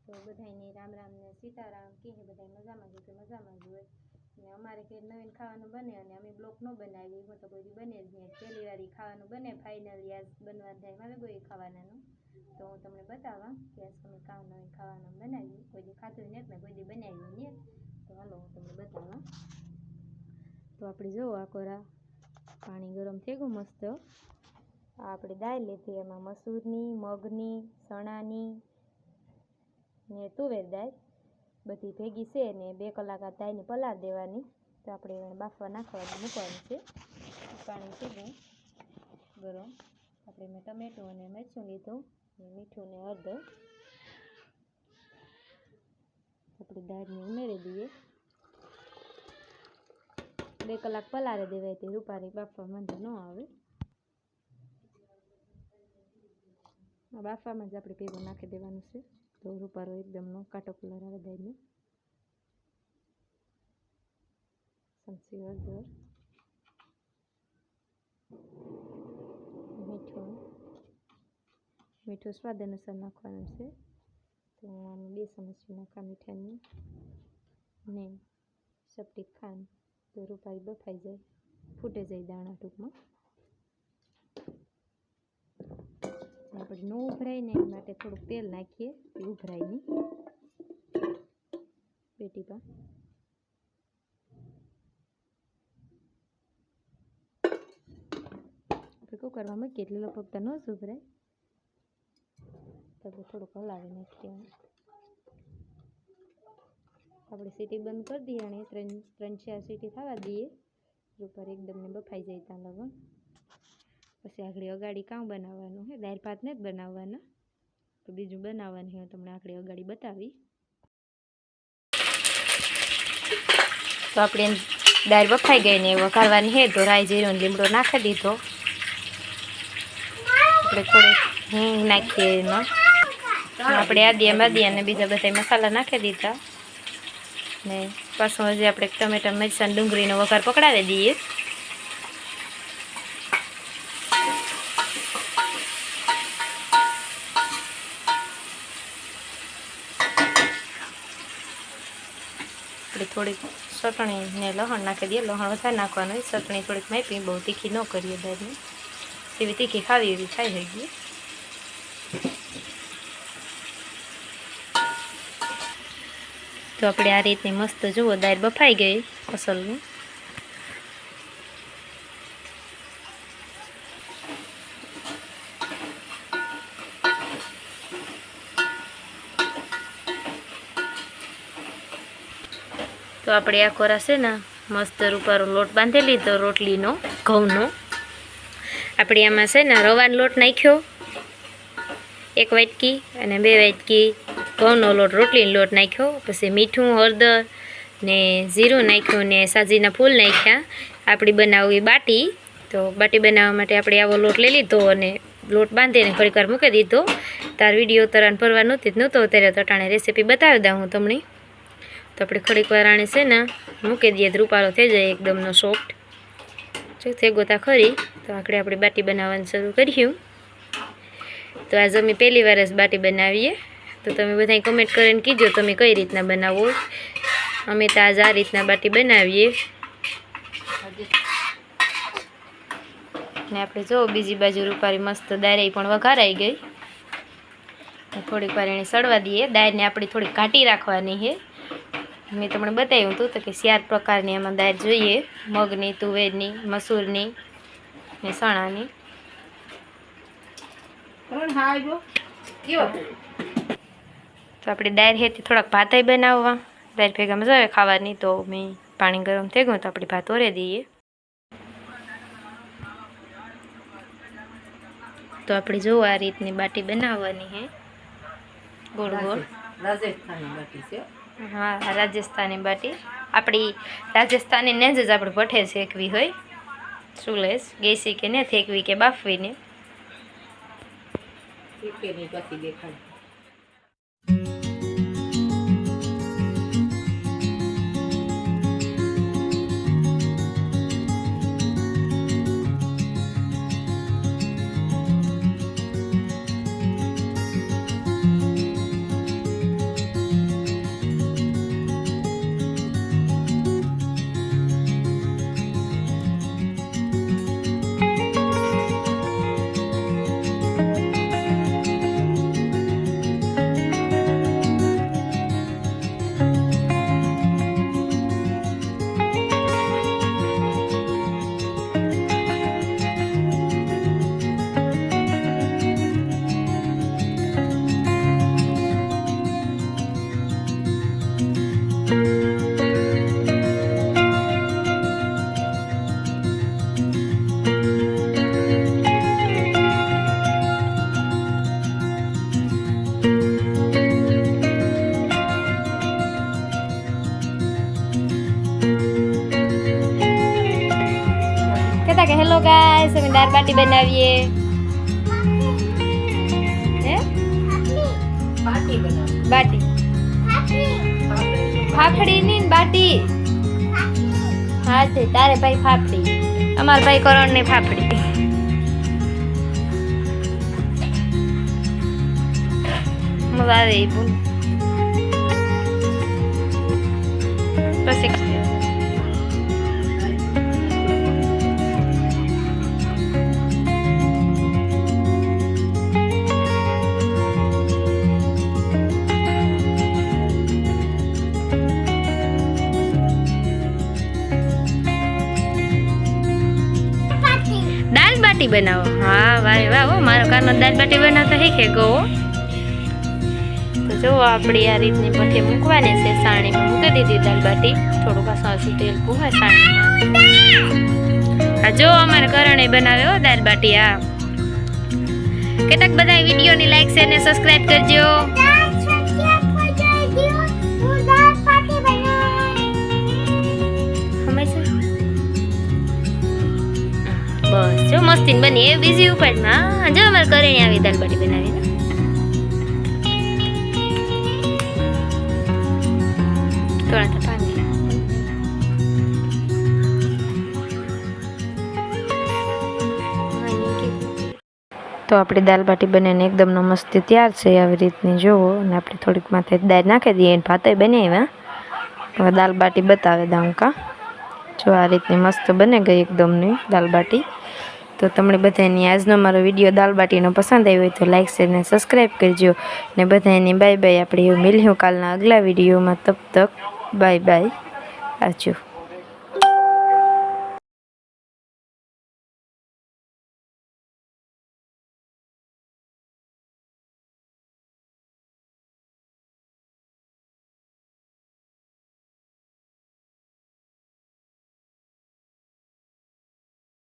તો બધાને રામ રામ ને સીતારામ કે બધા મજામાં જ મજામાં જ હોય ને અમારે કે નવીન ખાવાનું બને અને અમે બ્લોક ન બનાવી હું તો કોઈ બને જ નહીં પહેલી વાર ખાવાનું બને ફાઇનલી આજ બનવા ટાઈમ આવે કોઈ ખાવાનાનું તો હું તમને બતાવવા કે આજ તમે નવીન ખાવાનું બનાવ્યું કોઈ દી ખાધું ને કોઈ દી બનાવ્યું ને તો હાલો હું તમને બતાવવા તો આપણે જોવો આ કોરા પાણી ગરમ થઈ ગયું મસ્ત આપણે દાળ લીધી એમાં મસૂરની મગની ચણાની ને તુવેર દાળ બધી ભેગી છે ને 2 કલાક આ દાળને પલાળ દેવાની તો આપણે એને બાફવા નાખવાનું મૂકવાનું છે પાણી થઈ ગયું ગરમ આપણે મેં ટમેટું અને મરચું લીધું ને મીઠું ને હળદર આપણે દાળને ઉમેરી દઈએ 2 કલાક પલાળી દેવાય તે રૂપારી બાફવા વાંધો ન આવે આ બાફવામાં જ આપણે ભેગું નાખી દેવાનું છે તો રૂપારો એકદમ નો કાટો કલર આવે દાળનો ચમચી હળદર મીઠું સ્વાદ અનુસાર નાખવાનું છે તો આમ 2 ચમચી નાખા મીઠાની ને ચપટી ખાંડ તો રૂપારી બફાઈ જાય ફૂટે જાય દાણા ટૂંકમાં આપણે ન ઉભરાય ને એ માટે થોડુંક તેલ નાખીએ ઉભરાય નહીં પેટીમાં આપણે કુકરમાં મૂકીએ એટલે લપકતા ન જ ઉભરાય તો આપણે થોડુંક હલાવી નાખીએ આપણે સીટી બંધ કરી દઈએ અને 3-4 સીટી થવા દઈએ ઉપર એકદમ ને બફાઈ જાય ત્યાં લગન પછી આગળ અગાડી કામ બનાવવાનું છે દાળ ભાત ને જ બનાવવાના તો બીજું બનાવવાનું છે તમને આગળ અગાડી બતાવી તો આપણે દાળ બફાઈ ગઈ ને વઘારવાની છે તો રાઈ જીરું લીમડો નાખી દીધો આપણે થોડું હિંગ નાખીએ એમાં આપણે આદિ અને બીજા બધા મસાલા નાખી દીધા ને પાછું હજી આપણે ટમેટા મરચાં ડુંગળીનો વઘાર પકડાવી દઈએ આપણે થોડીક ચટણી ને લસણ નાખી દઈએ લસણ વધારે નાખવાનું ચટણી થોડીક માપી બહુ તીખી ન કરીએ દાળની એવી તીખી ખાવી એવી ખાઈ શકીએ તો આપણે આ રીતની મસ્ત જુઓ દાળ બફાઈ ગઈ અસલની તો આપણે આ કોરા છે ને મસ્ત રૂપારો લોટ બાંધી લીધો રોટલીનો ઘઉંનો આપણે આમાં છે ને રવાનો લોટ નાખ્યો 1 વાટકી અને 2 વાટકી ઘઉંનો લોટ રોટલીનો લોટ નાખ્યો પછી મીઠું હળદર ને જીરું નાખ્યું ને સાજીના ફૂલ નાખ્યા આપણી બનાવવી બાટી તો બાટી બનાવવા માટે આપણે આવો લોટ લઈ લીધો અને લોટ બાંધીને ઘડીક વાર મૂકી દીધો તાર વિડીયો તરાન ભરવા નહોતો ત્યારે તટાણે રેસીપી બતાવી દઉં હું તમને તો આપણે ઘડીક વાર આણે છે ને મૂકી દઈએ રૂપારો થઈ જાય એકદમનો સોફ્ટ જો થઈ ગોતા ખરી તો આપણે બાટી બનાવવાનું શરૂ કર્યું તો આજે અમે પહેલી વાર જ બાટી બનાવીએ તો તમે બધા કમેન્ટ કરીને કીજો તમે કઈ રીતના બનાવો અમે તો આજ આ રીતના બાટી બનાવીએ ને આપણે જો બીજી બાજુ રૂપારી મસ્ત દાળ પણ વઘારાઈ ગઈ થોડીક વાર એને સડવા દઈએ દાળને આપણી થોડીક ઘાટી રાખવાની છે મેં તમને બતાવ્યું હતું તો કે 4 પ્રકારની એમાં દાળ જોઈએ મગની તુવેરની મસૂરની ને ચણાની તો આપણે દાળ હેતી થોડાક ભાતાઈ બનાવવા દાળ ભેગા મજા આવે ખાવાની તો મેં પાણી ગરમ થઈ ગયું તો આપણે ભાત ઓરે દઈએ તો આપણે જો આ રીતની બાટી બનાવવાની છે ગોળ ગોળ રાજસ્થાની બાટી છે હા રાજસ્થાની બાટી આપણી રાજસ્થાની ને જ આપણે ભઠ્ઠે શેકવી હોય ચૂલે ગેસી કે ને થેકવી કે બાફવીને શેકેલી પછી દેખાય દાળ બાટી બનાવીએ. હે બાટી બનાવો. બાટી ફાફડી ની ને બાટી. હા તે તારે ભાઈ ફાફડી, અમાર ભાઈ કરણ ને ફાફડી. મજા આવે એ બોલ. પછી દાલ બાટી બનાવો. હા વારે વાહ, હો મારો કાનો દાલ બાટી બનાવતા શીખે ગો. તો જો આપણી આ રીતની પછી મૂકવાની છે. સાણીમાં મૂકી દીધી દાલ બાટી. થોડુંક સાસું તેલ પૂહે સાણીમાં. હા જો અમારે કરણે બનાવે હો દાલ બાટી. હા કેટલાક બધા વિડીયોની લાઈક શેર ને સબસ્ક્રાઇબ કરજો. બસ જો મસ્તીન બની એ બીજી ઉપાડમાં. જો અમારે કરણે આવી દાલ બાટી બનાવી. તો આપણી દાલ બાટી બનીને એકદમ મસ્ત તૈયાર છે. આવી રીતની જોવો. અને આપણે થોડીક માથે દાળ નાખી દઈએ અને ભાતે બનાવ્યા. હવે દાલ બાટી બતાવે દાઉકા. જો આ રીતની મસ્ત બને ગઈ એકદમની દાલ બાટી. તો તમને બધાની આજનો મારો વિડીયો દાલ બાટીનો પસંદ આવ્યો હોય તો લાઈક શેર ને સબસ્ક્રાઈબ કરજો. ને બધાની બાય બાય. આપણે એવું મળ્યું કાલના અગલા વિડીયોમાં. તબ તક બાય બાય. આવજો.